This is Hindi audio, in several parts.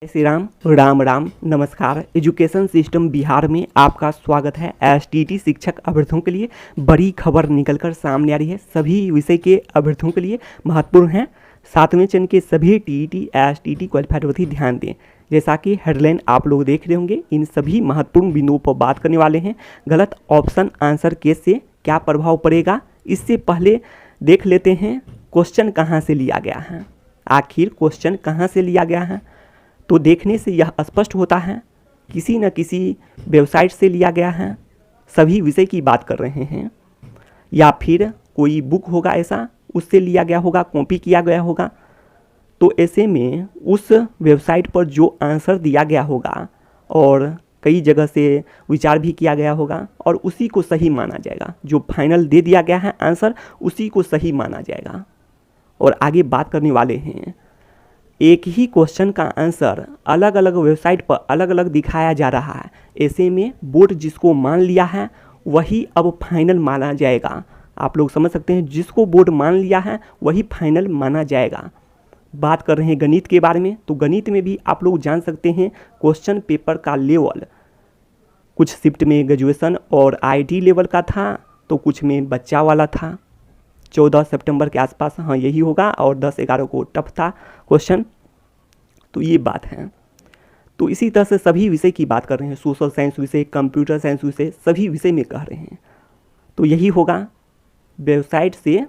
जय श्री राम राम राम नमस्कार। एजुकेशन सिस्टम बिहार में आपका स्वागत है। एसटीटी शिक्षक अभ्यर्थियों के लिए बड़ी खबर निकलकर सामने आ रही है। सभी विषय के अभ्यर्थियों के लिए महत्वपूर्ण है। 7वें चरण के सभी टीईटी एसटीटी क्वालिफाइड अभ्यर्थी ध्यान दें। जैसा कि हेडलाइन आप लोग देख रहे होंगे, इन सभी महत्वपूर्ण बिंदुओं पर बात करने वाले हैं। गलत ऑप्शन आंसर केस से क्या प्रभाव पड़ेगा, इससे पहले देख लेते हैं क्वेश्चन कहाँ से लिया गया है। आखिर क्वेश्चन कहाँ से लिया गया है, तो देखने से यह स्पष्ट होता है किसी न किसी वेबसाइट से लिया गया है। सभी विषय की बात कर रहे हैं, या फिर कोई बुक होगा ऐसा, उससे लिया गया होगा, कॉपी किया गया होगा। तो ऐसे में उस वेबसाइट पर जो आंसर दिया गया होगा और कई जगह से विचार भी किया गया होगा और उसी को सही माना जाएगा। जो फाइनल दे दिया गया है आंसर, उसी को सही माना जाएगा। और आगे बात करने वाले हैं, एक ही क्वेश्चन का आंसर अलग अलग वेबसाइट पर अलग अलग दिखाया जा रहा है। ऐसे में बोर्ड जिसको मान लिया है वही अब फाइनल माना जाएगा। आप लोग समझ सकते हैं, जिसको बोर्ड मान लिया है वही फाइनल माना जाएगा। बात कर रहे हैं गणित के बारे में, तो गणित में भी आप लोग जान सकते हैं क्वेश्चन पेपर का लेवल कुछ शिफ्ट में ग्रेजुएशन और आईटी लेवल का था, तो कुछ में बच्चा वाला था। 14 सितंबर के आसपास, हाँ यही होगा, और 10-11 को टफ था क्वेश्चन। तो ये बात है। तो इसी तरह से सभी विषय की बात कर रहे हैं, सोशल साइंस विषय, कंप्यूटर साइंस विषय, सभी विषय में कह रहे हैं। तो यही होगा, वेबसाइट से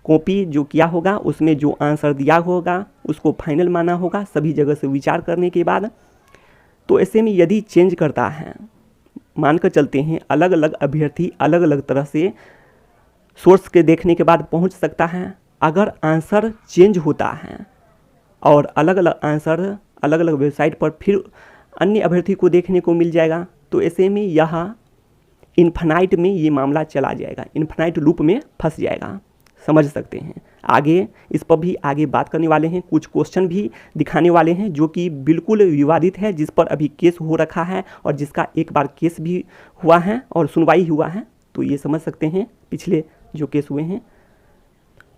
कॉपी जो किया होगा उसमें जो आंसर दिया होगा उसको फाइनल माना होगा सभी जगह से विचार करने के बाद। तो ऐसे में यदि चेंज करता है, मानकर चलते हैं अलग अलग अभ्यर्थी अलग अलग तरह से सोर्स के देखने के बाद पहुंच सकता है। अगर आंसर चेंज होता है और अलग अलग आंसर अलग अलग वेबसाइट पर फिर अन्य अभ्यर्थी को देखने को मिल जाएगा, तो ऐसे में यह इन्फिनाइट में ये मामला चला जाएगा, इन्फिनाइट लूप में फंस जाएगा। समझ सकते हैं। आगे इस पर भी आगे बात करने वाले हैं। कुछ क्वेश्चन भी दिखाने वाले हैं जो कि बिल्कुल विवादित है, जिस पर अभी केस हो रखा है और जिसका एक बार केस भी हुआ है और सुनवाई हुआ है। तो ये समझ सकते हैं पिछले जो केस हुए हैं,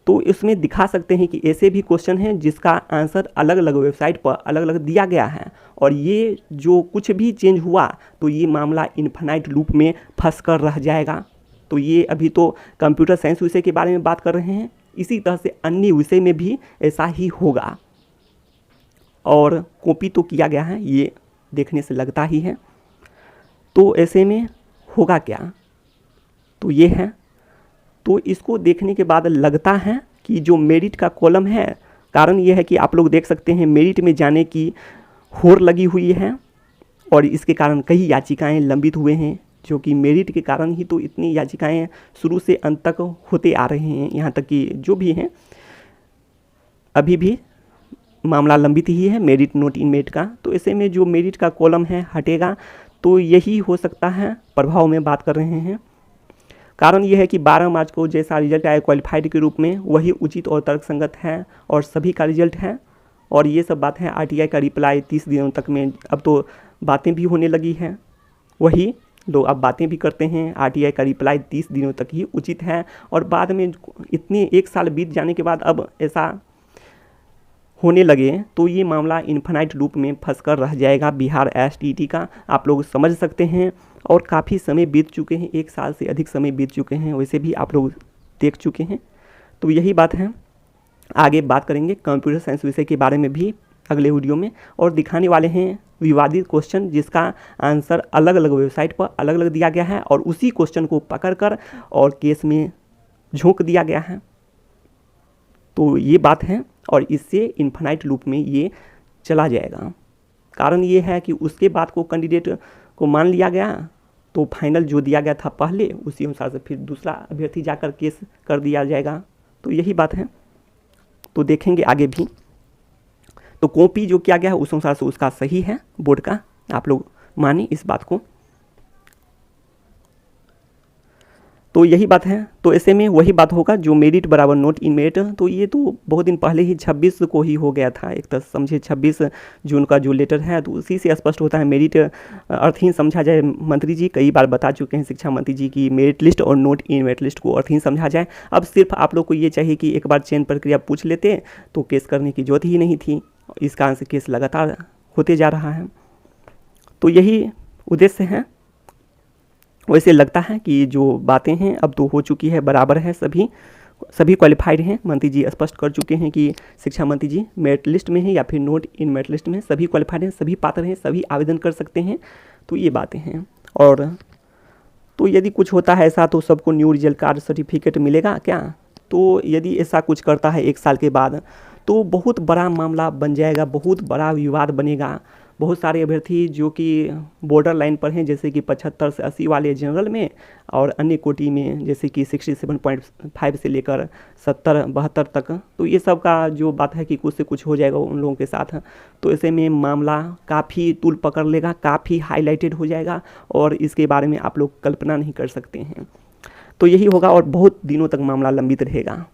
तो इसमें दिखा सकते हैं कि ऐसे भी क्वेश्चन हैं जिसका आंसर अलग अलग वेबसाइट पर अलग अलग दिया गया है और ये जो कुछ भी चेंज हुआ तो ये मामला इन्फिनाइट लूप में फंस कर रह जाएगा। तो ये अभी तो कंप्यूटर साइंस विषय के बारे में बात कर रहे हैं, इसी तरह से अन्य विषय में भी ऐसा ही होगा। और कॉपी तो किया गया है, ये देखने से लगता ही है। तो ऐसे में होगा क्या, तो ये है। तो इसको देखने के बाद लगता है कि जो मेरिट का कॉलम है, कारण ये है कि आप लोग देख सकते हैं मेरिट में जाने की होड़ लगी हुई है और इसके कारण कई याचिकाएं लंबित हुए हैं, जो कि मेरिट के कारण ही तो इतनी याचिकाएं शुरू से अंत तक होते आ रहे हैं। यहाँ तक कि जो भी हैं अभी भी मामला लंबित ही है मेरिट नोट इन मेरिट का। तो ऐसे में जो मेरिट का कॉलम है हटेगा, तो यही हो सकता है प्रभाव में बात कर रहे हैं। कारण यह है कि 12 मार्च को जैसा रिजल्ट आया क्वालिफाइड के रूप में वही उचित और तर्कसंगत है और सभी का रिजल्ट है। और ये सब बात है, आरटीआई का रिप्लाई 30 दिनों तक में, अब तो बातें भी होने लगी हैं। वही लोग अब बातें भी करते हैं, आरटीआई का रिप्लाई 30 दिनों तक ही उचित है। और बाद में इतने 1 साल बीत जाने के बाद अब ऐसा होने लगे तो ये मामला इन्फिनाइट लूप में फंस कर रह जाएगा बिहार एसटीटी का। आप लोग समझ सकते हैं। और काफ़ी समय बीत चुके हैं, 1 साल से अधिक समय बीत चुके हैं, वैसे भी आप लोग देख चुके हैं। तो यही बात है। आगे बात करेंगे कंप्यूटर साइंस विषय के बारे में भी अगले वीडियो में, और दिखाने वाले हैं विवादित क्वेश्चन जिसका आंसर अलग अलग वेबसाइट पर अलग अलग दिया गया है और उसी क्वेश्चन को पकड़कर और केस में झोंक दिया गया है। तो ये बात है और इससे इन्फिनाइट लूप में ये चला जाएगा। कारण ये है कि उसके बाद को कैंडिडेट को मान लिया गया, तो फाइनल जो दिया गया था पहले उसी अनुसार से फिर दूसरा अभ्यर्थी जाकर केस कर दिया जाएगा। तो यही बात है। तो देखेंगे आगे भी। तो कॉपी जो किया गया है उस अनुसार से उसका सही है बोर्ड का, आप लोग मानिए इस बात को। तो यही बात है। तो ऐसे में वही बात होगा जो मेरिट बराबर नोट इन मेरिट। तो ये तो बहुत दिन पहले ही 26 को ही हो गया था, एक तरह समझे 26 जून का जो लेटर है, तो उसी से स्पष्ट होता है मेरिट अर्थहीन समझा जाए। मंत्री जी कई बार बता चुके हैं, शिक्षा मंत्री जी, की मेरिट लिस्ट और नोट इन मेरिट लिस्ट को अर्थहीन समझा जाए। अब सिर्फ आप लोग को ये चाहिए कि एक बार चयन प्रक्रिया पूछ लेते तो केस करने की जरूरत ही नहीं थी। इस कारण से केस लगातार होते जा रहा है। तो यही उद्देश्य है। वैसे लगता है कि जो बातें हैं अब तो हो चुकी है, बराबर है, सभी क्वालिफाइड हैं। मंत्री जी स्पष्ट कर चुके हैं कि शिक्षा मंत्री जी मेरिट लिस्ट में हैं या फिर नोट इन मेरिट लिस्ट में, सभी क्वालिफाइड हैं, सभी पात्र हैं, सभी आवेदन कर सकते हैं। तो ये बातें हैं। और तो यदि कुछ होता है ऐसा तो सबको न्यू रिजल्ट कार्ड सर्टिफिकेट मिलेगा क्या? तो यदि ऐसा कुछ करता है 1 साल के बाद तो बहुत बड़ा मामला बन जाएगा, बहुत बड़ा विवाद बनेगा। बहुत सारे अभ्यर्थी जो कि बॉर्डर लाइन पर हैं, जैसे कि 75 से 80 वाले जनरल में और अन्य कोटि में जैसे कि 67.5 से लेकर 70-72 तक, तो ये सब का जो बात है कि कुछ से कुछ हो जाएगा उन लोगों के साथ। तो ऐसे में मामला काफ़ी तूल पकड़ लेगा, काफ़ी हाईलाइटेड हो जाएगा और इसके बारे में आप लोग कल्पना नहीं कर सकते हैं। तो यही होगा और बहुत दिनों तक मामला लंबित रहेगा।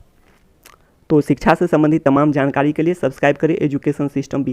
तो शिक्षा से संबंधित तमाम जानकारी के लिए सब्सक्राइब करें एजुकेशन सिस्टम।